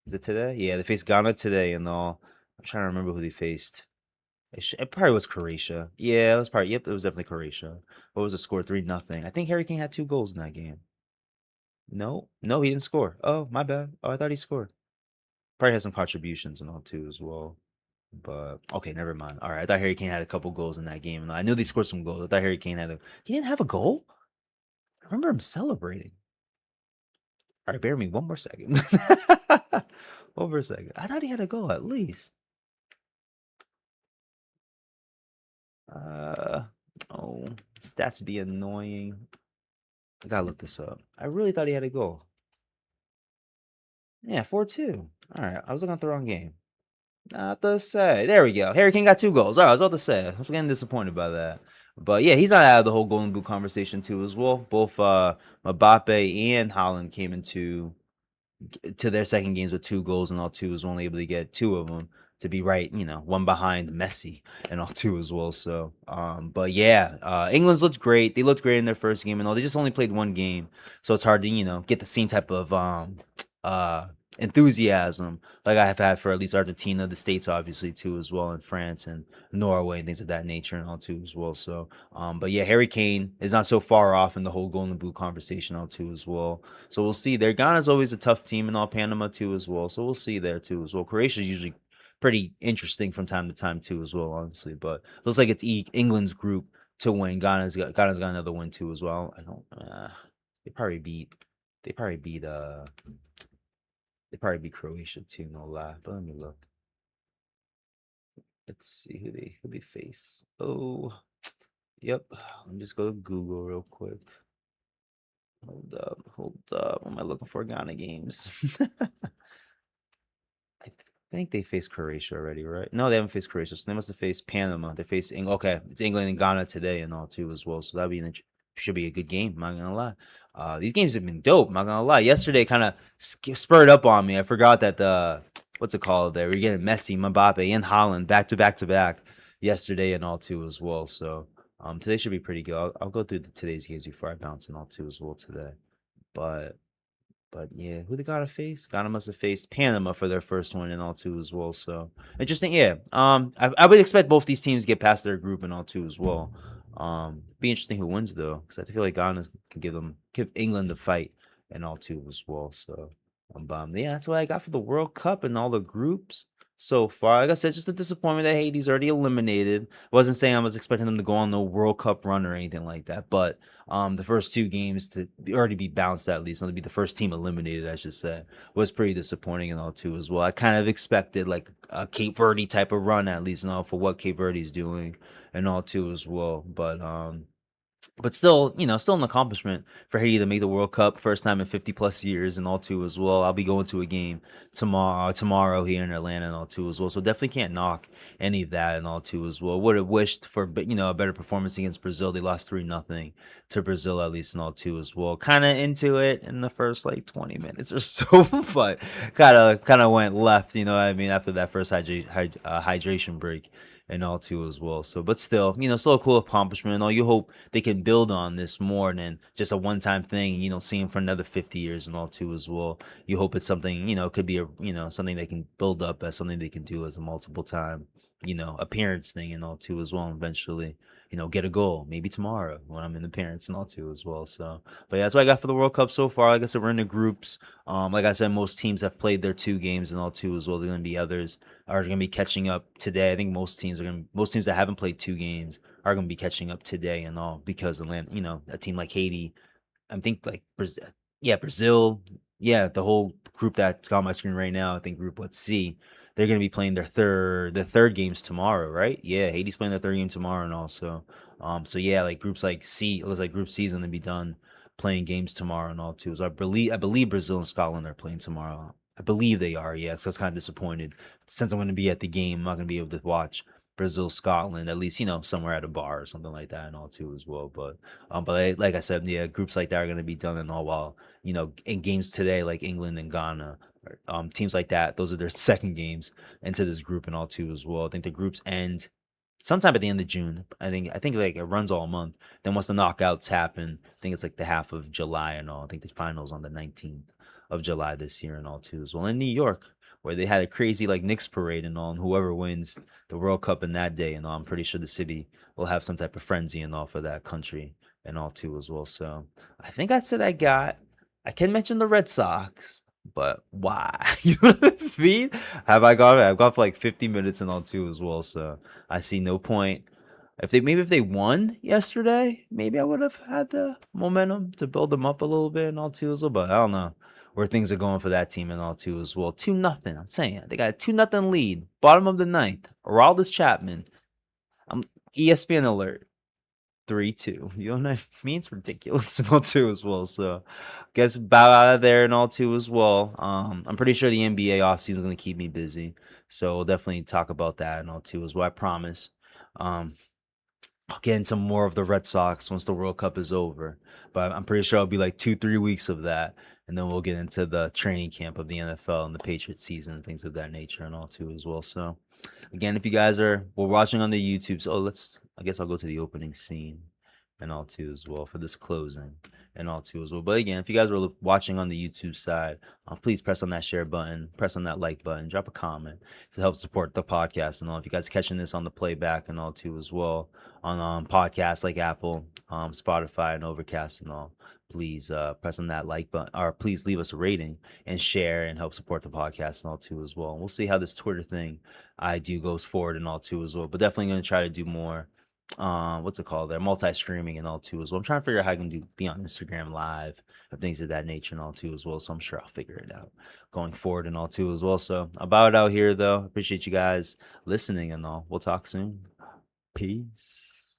Is it today? Yeah, they faced Ghana today and all. I'm trying to remember who they faced. It probably was Croatia. Yeah, it was probably. Yep, it was definitely Croatia. What was the score? 3-0. I think Harry Kane had 2 goals in that game. No, no, he didn't score. Oh, my bad. Oh, I thought he scored. Probably had some contributions and all too as well. But okay, never mind. All right, I thought Harry Kane had a couple goals in that game, and I knew they scored some goals. I thought Harry Kane had a. He didn't have a goal. I remember him celebrating. All right, bear me one more second. One more second. I thought he had a goal at least. Uh oh, stats be annoying. I gotta look this up. I really thought he had a goal. Yeah, 4-2. All right, I was looking at the wrong game. Not to say. There we go. Harry Kane got 2 goals. All right, I was about to say. I was getting disappointed by that. But yeah, he's not out of the whole Golden Boot conversation too as well. Both Mbappe and Haaland came to their second games with 2 goals and all two was only able to get 2 of them to be right, one behind Messi and all two as well. So, but yeah, England's looked great. They looked great in their first game and all. They just only played one game, so it's hard to get the same type of uh enthusiasm like I have had for at least Argentina, the States obviously too as well, and France and Norway and things of that nature and all too as well. So, but yeah, Harry Kane is not so far off in the whole Golden Boot conversation all too as well. So we'll see there. Ghana's always a tough team and all, Panama too as well. So we'll see there too as well. Croatia's usually pretty interesting from time to time too as well, honestly. But looks like it's England's group to win. Ghana's got another win too as well. I don't. They probably beat. They probably beat. They probably beat Croatia too. No lie. But let me look. Let's see who they face. Oh, yep. Let me just go to Google real quick. Hold up. What am I looking for? Ghana games. I think they faced Croatia already, right? No, they haven't faced Croatia. So they must have faced Panama. They faced okay, it's England and Ghana today and all too as well. So that'd be should be a good game. I'm not gonna lie. These games have been dope. I'm not gonna lie. Yesterday kind of spurred up on me. I forgot that the what's it called there? We're getting Messi, Mbappe, and Haaland back to back to back yesterday and all too as well. So today should be pretty good. I'll go through today's games before I bounce and all too as well today. But but yeah, who they gotta face? Ghana must have faced Panama for their first one and all too as well. So interesting, yeah. I would expect both these teams to get past their group and all too as well. Be interesting who wins though, because I feel like Ghana can give England the fight and all too as well. So, yeah, that's what I got for the World Cup and all the groups so far. Like I said, just a disappointment that Haiti's already eliminated. I wasn't saying I was expecting them to go on no World Cup run or anything like that, but the first 2 games to already be bounced at least, not to be the first team eliminated, I should say, was pretty disappointing and all too as well. I kind of expected like a Cape Verde type of run at least, for what Cape Verde's doing and all too as well. But still, still an accomplishment for Haiti to make the World Cup first time in 50 plus years and all too as well. I'll be going to a game tomorrow here in Atlanta and all too as well. So definitely can't knock any of that and all too as well. Would have wished for a better performance against Brazil. They lost 3-0 to Brazil at least and all too as well. Kind of into it in the first like 20 minutes or so, but kind of went left. You know what I mean, after that first hydration break and all too as well. So, but still, still a cool accomplishment and all. You hope they can build on this more than just a one-time thing. See him for another 50 years and all too as well. You hope it's something, could be something they can build up as something they can do as a multiple time appearance thing and all too as well. And eventually, get a goal maybe tomorrow when I'm in appearance and all too as well. So, but yeah, that's what I got for the World Cup so far. Like I said, we're in the groups. Like I said, most teams have played their 2 games and all too as well. There's gonna be others are gonna be catching up today. I think most teams that haven't played 2 games are gonna be catching up today and all because of a team like Haiti. I think like Brazil, yeah, Brazil, yeah, the whole group that's got on my screen right now. I think Group Let's See, they're gonna be playing their third games tomorrow, right? Yeah, Haiti's playing their third game tomorrow, and also, so yeah, like groups like C, it looks like Group C is gonna be done playing games tomorrow and all too. So I believe Brazil and Scotland are playing tomorrow. I believe they are, yeah. So I was kind of disappointed since I'm gonna be at the game. I'm not gonna be able to watch Brazil Scotland at least somewhere at a bar or something like that and all too as well. But like I said, yeah, groups like that are going to be done and all while in games today like England and Ghana, teams like that. Those are their second games into this group and all too as well. I think the groups end sometime at the end of June. I think like it runs all month. Then once the knockouts happen, I think it's like the half of July and all. I think the finals on the 19th of July this year and all too as well. In New York, where they had a crazy like Knicks parade and all, and whoever wins the World Cup in that day and all, I'm pretty sure the city will have some type of frenzy and all for that country and all too as well. So I think I said I can mention the Red Sox, but why? You know what I mean? I've gone for like 50 minutes and all too as well. So I see no point. If they won yesterday, maybe I would have had the momentum to build them up a little bit and all too as well. But I don't know where things are going for that team and all too as well. 2-0. I'm saying they got a 2-0 lead. Bottom of the ninth. Aroldis Chapman. I'm ESPN alert. 3-2. You know what I mean? It's ridiculous and all too as well. So guess bow out of there and all too as well. I'm pretty sure the NBA offseason is gonna keep me busy. So we'll definitely talk about that and all too as well. I promise. Um, I'll get into more of the Red Sox once the World Cup is over. But I'm pretty sure it'll be like 2, 3 weeks of that. And then we'll get into the training camp of the NFL and the Patriots season and things of that nature and all too as well. So again, if you guys we're watching on the YouTube, so I guess I'll go to the opening scene and all too as well for this closing and all too as well. But again, if you guys were watching on the YouTube side, please press on that share button, press on that like button, drop a comment to help support the podcast and all. If you guys are catching this on the playback and all too as well on podcasts like Apple, Spotify, and Overcast and all, please press on that like button or please leave us a rating and share and help support the podcast and all too as well. And we'll see how this Twitter thing I do goes forward and all too as well. But definitely going to try to do more what's it called there, multi-streaming and all too as well. I'm trying to figure out how I can be on Instagram live and things of that nature and all too as well. So I'm sure I'll figure it out going forward and all too as well. So I'll bow it out here though. Appreciate you guys listening and all. We'll talk soon. Peace.